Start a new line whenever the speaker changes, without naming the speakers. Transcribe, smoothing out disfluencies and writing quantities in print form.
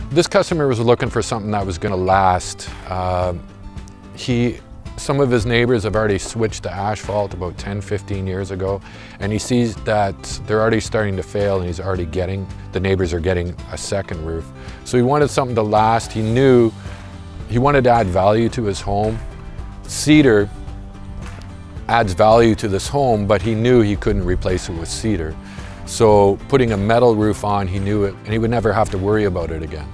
This customer was looking for something that was going to last. Some of his neighbors have already switched to asphalt about 10-15 years ago, and he sees that they're already starting to fail, and the neighbors are getting a second roof. So he wanted something to last. He knew he wanted to add value to his home. Cedar adds value to this home, but he knew he couldn't replace it with cedar. So putting a metal roof on, he knew it, and he would never have to worry about it again.